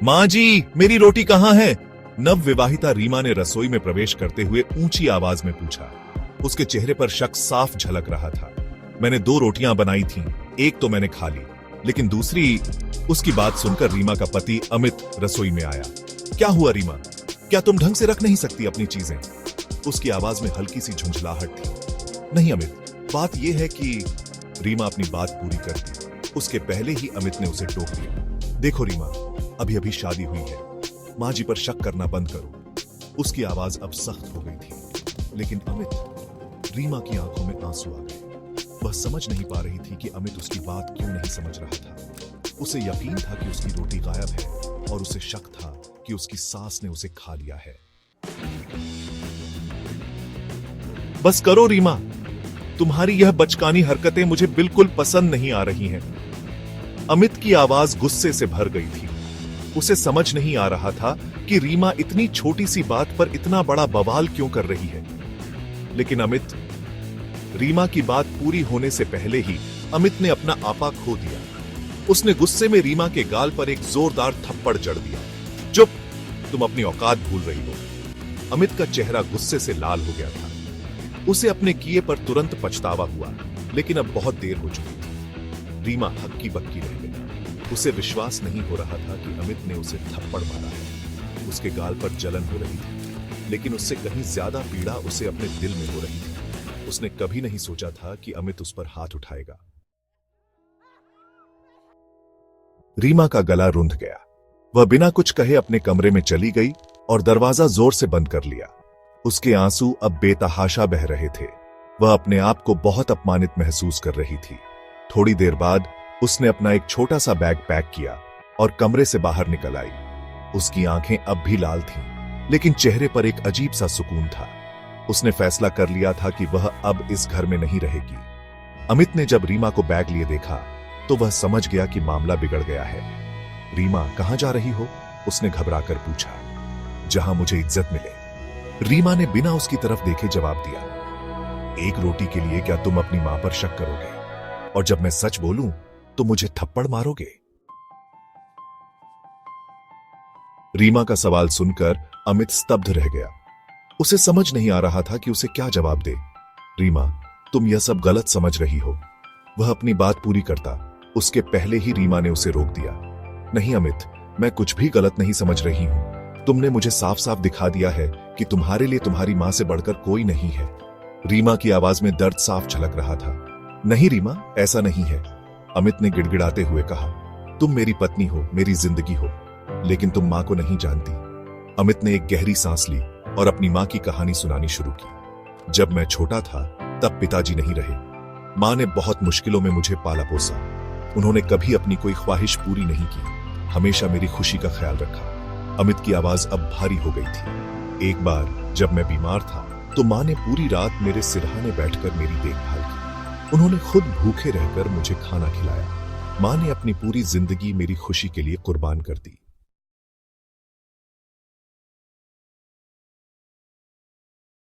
माँ जी, मेरी रोटी कहाँ है? नवविवाहिता रीमा ने रसोई में प्रवेश करते हुए ऊंची आवाज में पूछा। उसके चेहरे पर शक साफ झलक रहा था। मैंने 2 रोटियां बनाई थीं, एक तो मैंने खा ली, लेकिन दूसरी। उसकी बात सुनकर रीमा का पति अमित रसोई में आया। क्या हुआ रीमा? क्या तुम ढंग से रख नहीं सकती अपनी चीजें? उसकी आवाज में हल्की सी झुंझलाहट थी। नहीं अमित, बात यह है कि रीमा अपनी बात पूरी कर दी, उसके पहले ही अमित ने उसे टोक दिया। देखो रीमा, अभी अभी शादी हुई है, माँ जी पर शक करना बंद करो। उसकी आवाज अब सख्त हो गई थी। लेकिन अमित, रीमा की आंखों में आंसू आ गए। वह समझ नहीं पा रही थी कि अमित उसकी बात क्यों नहीं समझ रहा था। उसे यकीन था कि उसकी रोटी गायब है और उसे शक था कि उसकी सास ने उसे खा लिया है। बस करो रीमा, तुम्हारी यह बचकानी हरकतें मुझे बिल्कुल पसंद नहीं आ रही हैं। अमित की आवाज गुस्से से भर गई थी। उसे समझ नहीं आ रहा था कि रीमा इतनी छोटी सी बात पर इतना बड़ा बवाल क्यों कर रही है। लेकिन अमित, रीमा की बात पूरी होने से पहले ही अमित ने अपना आपा खो दिया। उसने गुस्से में रीमा के गाल पर एक जोरदार थप्पड़ जड़ दिया। चुप, तुम अपनी औकात भूल रही हो। अमित का चेहरा गुस्से से लाल हो गया था। उसे अपने किए पर तुरंत पछतावा हुआ, लेकिन अब बहुत देर हो चुकी थी। रीमा हक्की बक्की रह गई। उसे विश्वास नहीं हो रहा था कि अमित ने उसे थप्पड़ मारा है। उसके गाल पर जलन हो रही थी, लेकिन उससे कहीं ज्यादा पीड़ा उसे अपने दिल में हो रही थी। उसने कभी नहीं सोचा था कि अमित उस पर हाथ उठाएगा। रीमा का गला रुंध गया। वह बिना कुछ कहे अपने कमरे में चली गई और दरवाजा जोर से बंद कर लिया। उसके आंसू अब बेतहाशा बह रहे थे। वह अपने आप को बहुत अपमानित महसूस कर रही थी। थोड़ी देर बाद उसने अपना एक छोटा सा बैग पैक किया और कमरे से बाहर निकल आई। उसकी आंखें अब भी लाल थीं, लेकिन चेहरे पर एक अजीब सा सुकून था। उसने फैसला कर लिया था कि वह अब इस घर में नहीं रहेगी। अमित ने जब रीमा को बैग लिए देखा तो वह समझ गया कि मामला बिगड़ गया है। रीमा, कहां जा रही हो? उसने घबराकर पूछा। जहां मुझे इज्जत मिले। रीमा ने बिना उसकी तरफ देखे जवाब दिया। एक रोटी के लिए क्या तुम अपनी मां पर शक करोगे? और जब मैं सच बोलूं तो मुझे थप्पड़ मारोगे? रीमा का सवाल सुनकर अमित स्तब्ध रह गया। उसे समझ नहीं आ रहा था कि उसे क्या जवाब दे। रीमा, तुम यह सब गलत समझ रही हो। वह अपनी बात पूरी करता, उसके पहले ही रीमा ने उसे रोक दिया। नहीं अमित, मैं कुछ भी गलत नहीं समझ रही हूं। तुमने मुझे साफ साफ दिखा दिया है कि तुम्हारे लिए तुम्हारी मां से बढ़कर कोई नहीं है। रीमा की आवाज में दर्द साफ झलक रहा था। नहीं रीमा, ऐसा नहीं है, अमित ने गिड़गिड़ाते हुए कहा। तुम मेरी पत्नी हो, मेरी जिंदगी हो, लेकिन तुम मां को नहीं जानती। अमित ने एक गहरी सांस ली और अपनी मां की कहानी सुनानी शुरू की। जब मैं छोटा था तब पिताजी नहीं रहे। मां ने बहुत मुश्किलों में मुझे पाला पोसा। उन्होंने कभी अपनी कोई ख्वाहिश पूरी नहीं की, हमेशा मेरी खुशी का ख्याल रखा। अमित की आवाज अब भारी हो गई थी। एक बार जब मैं बीमार था तो मां ने पूरी रात मेरे सिरहाने बैठकर मेरी देखभाल की। उन्होंने खुद भूखे रहकर मुझे खाना खिलाया। मां ने अपनी पूरी जिंदगी मेरी खुशी के लिए कुर्बान कर दी।